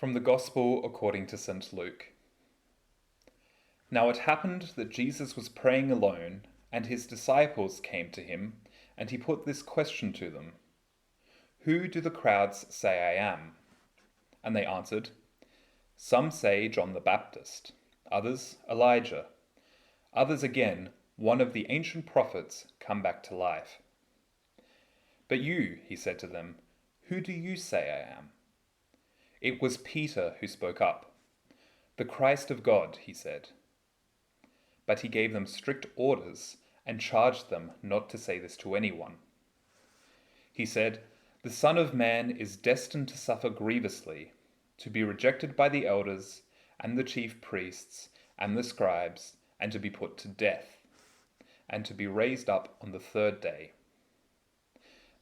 From the Gospel according to St. Luke. Now it happened that Jesus was praying alone, and his disciples came to him, and he put this question to them: "Who do the crowds say I am?" And they answered, "Some say John the Baptist, others Elijah, others again one of the ancient prophets come back to life." "But you," he said to them, "who do you say I am?" It was Peter who spoke up. "The Christ of God," he said. But he gave them strict orders and charged them not to say this to anyone. He said, "The Son of Man is destined to suffer grievously, to be rejected by the elders and the chief priests and the scribes, and to be put to death, and to be raised up on the third day."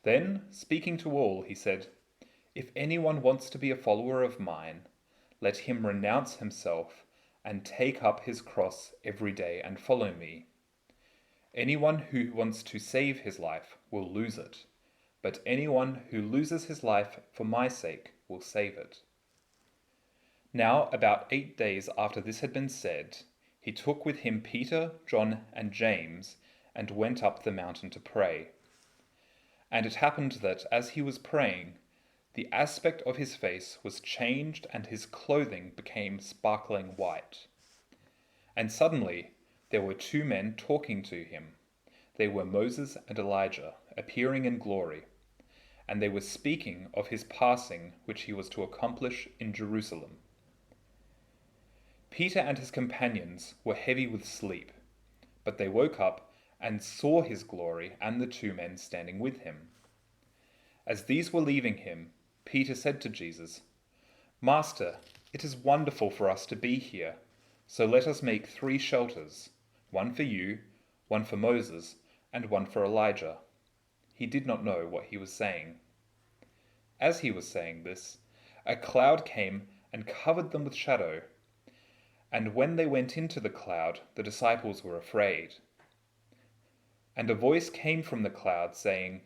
Then, speaking to all, he said, "If anyone wants to be a follower of mine, let him renounce himself and take up his cross every day and follow me. Anyone who wants to save his life will lose it, but anyone who loses his life for my sake will save it." Now, about 8 days after this had been said, he took with him Peter, John, and James, and went up the mountain to pray. And it happened that, as he was praying, the aspect of his face was changed, and his clothing became sparkling white. And suddenly there were 2 men talking to him. They were Moses and Elijah, appearing in glory, and they were speaking of his passing, which he was to accomplish in Jerusalem. Peter and his companions were heavy with sleep, but they woke up and saw his glory and the 2 men standing with him. As these were leaving him, Peter said to Jesus, "Master, it is wonderful for us to be here, so let us make 3 shelters, one for you, one for Moses, and one for Elijah." He did not know what he was saying. As he was saying this, a cloud came and covered them with shadow, and when they went into the cloud, the disciples were afraid. And a voice came from the cloud saying,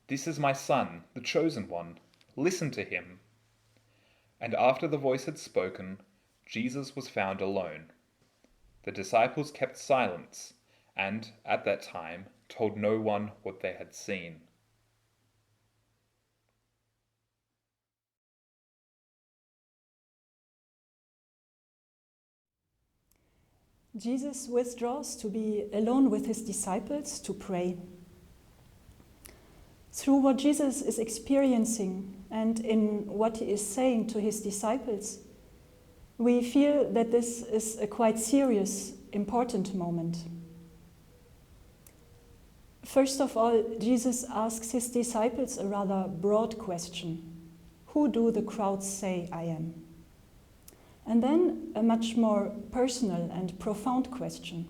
"This is my Son, the chosen one. Listen to him." And after the voice had spoken, Jesus was found alone. The disciples kept silence, and at that time told no one what they had seen. Jesus withdraws to be alone with his disciples to pray. Through what Jesus is experiencing and in what he is saying to his disciples, we feel that this is a quite serious, important moment. First of all, Jesus asks his disciples a rather broad question: "Who do the crowds say I am?" And then a much more personal and profound question: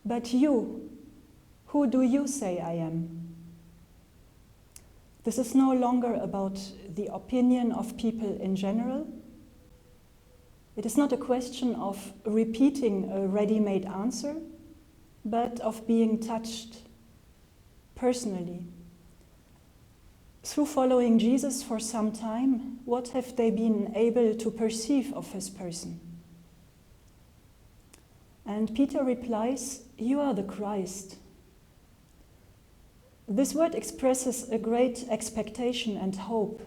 "But you, who do you say I am?" This is no longer about the opinion of people in general. It is not a question of repeating a ready-made answer, but of being touched personally. Through following Jesus for some time, what have they been able to perceive of his person? And Peter replies, "You are the Christ." This word expresses a great expectation and hope.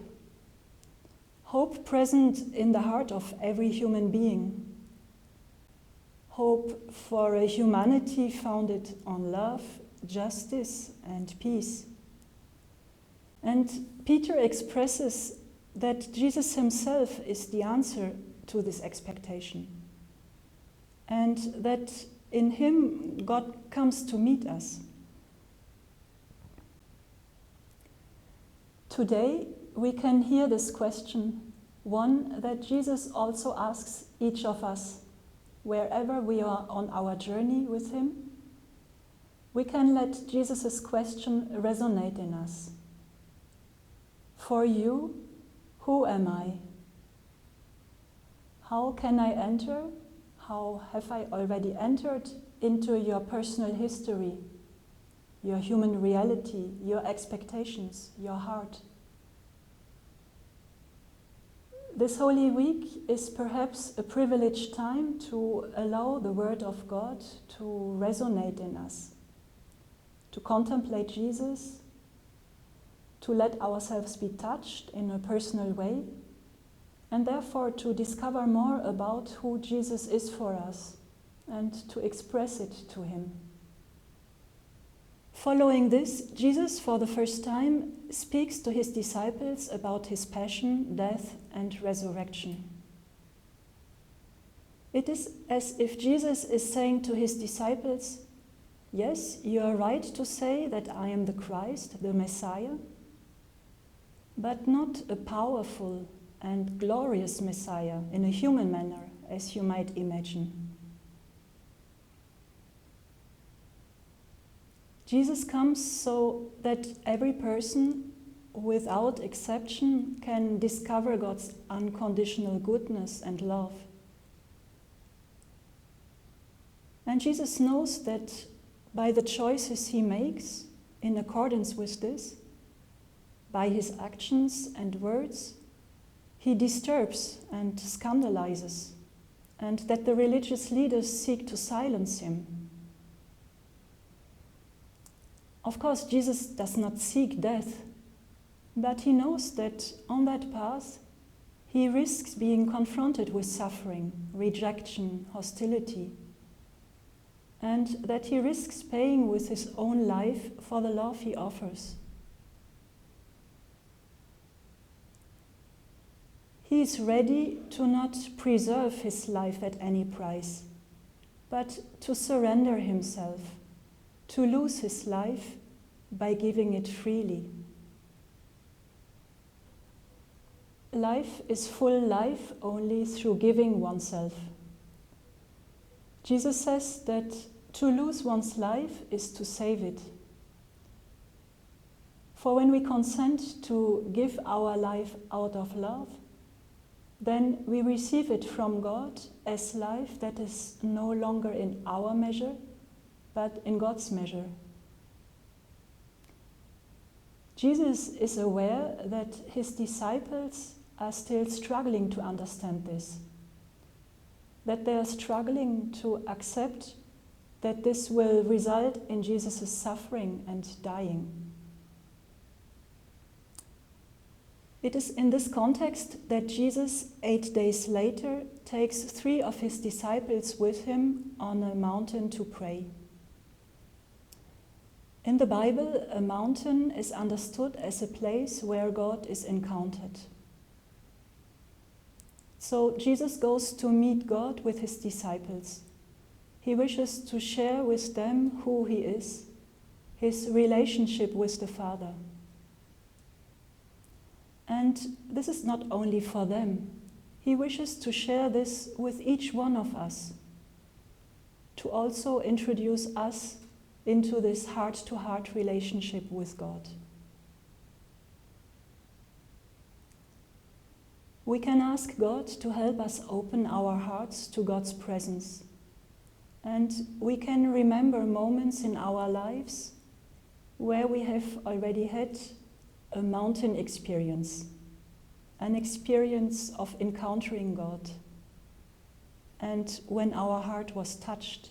Hope present in the heart of every human being. Hope for a humanity founded on love, justice, and peace. And Peter expresses that Jesus himself is the answer to this expectation, and that in him God comes to meet us. Today we can hear this question, one that Jesus also asks each of us wherever we are on our journey with him. We can let Jesus' question resonate in us. For you, who am I? How can I enter? How have I already entered into your personal history, your human reality, your expectations, your heart? This Holy Week is perhaps a privileged time to allow the Word of God to resonate in us, to contemplate Jesus, to let ourselves be touched in a personal way, and therefore to discover more about who Jesus is for us and to express it to Him. Following this, Jesus, for the first time, speaks to His disciples about His passion, death, and resurrection. It is as if Jesus is saying to His disciples, yes, you are right to say that I am the Christ, the Messiah, but not a powerful and glorious Messiah in a human manner, as you might imagine. Jesus comes so that every person, without exception, can discover God's unconditional goodness and love. And Jesus knows that by the choices He makes, in accordance with this, by His actions and words, He disturbs and scandalizes, and that the religious leaders seek to silence Him. Of course, Jesus does not seek death, but He knows that on that path, He risks being confronted with suffering, rejection, hostility, and that He risks paying with His own life for the love He offers. He is ready to not preserve His life at any price, but to surrender Himself, to lose His life by giving it freely. Life is full life only through giving oneself. Jesus says that to lose one's life is to save it. For when we consent to give our life out of love, then we receive it from God as life that is no longer in our measure, but in God's measure. Jesus is aware that His disciples are still struggling to understand this, that they are struggling to accept that this will result in Jesus' suffering and dying. It is in this context that Jesus, 8 days later, takes 3 of His disciples with Him on a mountain to pray. In the Bible, a mountain is understood as a place where God is encountered. So Jesus goes to meet God with His disciples. He wishes to share with them who He is, His relationship with the Father. And this is not only for them. He wishes to share this with each one of us, to also introduce us into this heart-to-heart relationship with God. We can ask God to help us open our hearts to God's presence. And we can remember moments in our lives where we have already had a mountain experience, an experience of encountering God, and when our heart was touched.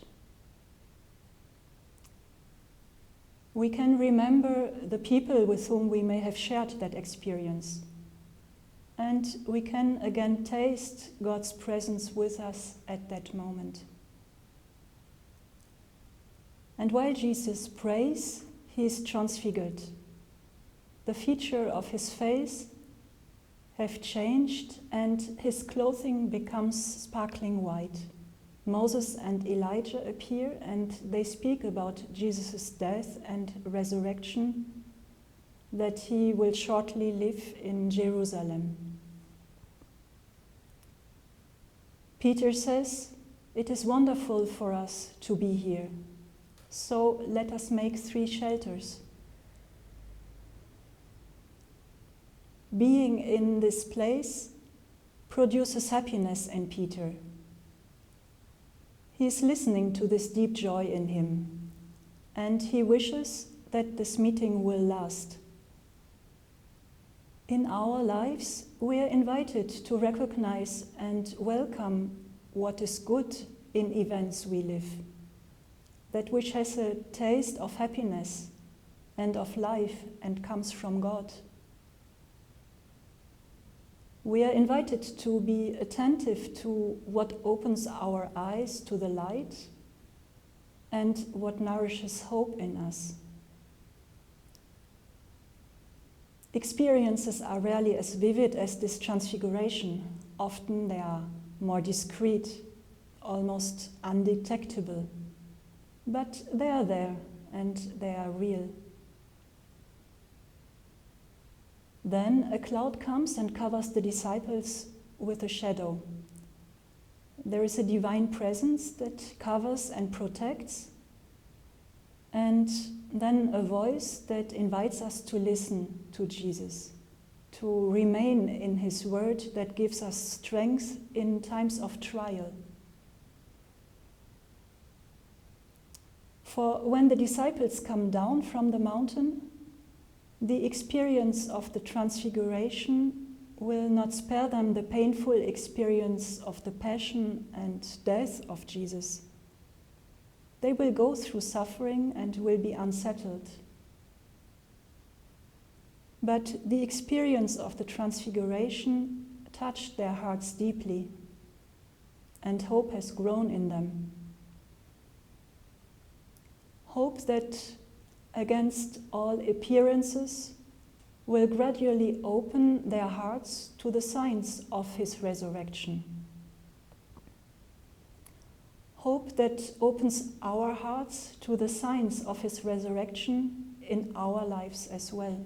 We can remember the people with whom we may have shared that experience. And we can again taste God's presence with us at that moment. And while Jesus prays, He is transfigured. The feature of His face have changed and His clothing becomes sparkling white. Moses and Elijah appear and they speak about Jesus' death and resurrection, that He will shortly live in Jerusalem. Peter says, "It is wonderful for us to be here, so let us make 3 shelters." Being in this place produces happiness in Peter. He is listening to this deep joy in him, and he wishes that this meeting will last. In our lives, we are invited to recognize and welcome what is good in events we live, that which has a taste of happiness and of life and comes from God. We are invited to be attentive to what opens our eyes to the light and what nourishes hope in us. Experiences are rarely as vivid as this transfiguration. Often they are more discreet, almost undetectable. But they are there and they are real. Then a cloud comes and covers the disciples with a shadow. There is a divine presence that covers and protects, and then a voice that invites us to listen to Jesus, to remain in his word that gives us strength in times of trial. For when the disciples come down from the mountain, the experience of the transfiguration will not spare them the painful experience of the passion and death of Jesus. They will go through suffering and will be unsettled. But the experience of the transfiguration touched their hearts deeply, and hope has grown in them. Hope that, against all appearances, will gradually open their hearts to the signs of his resurrection. Hope that opens our hearts to the signs of his resurrection in our lives as well.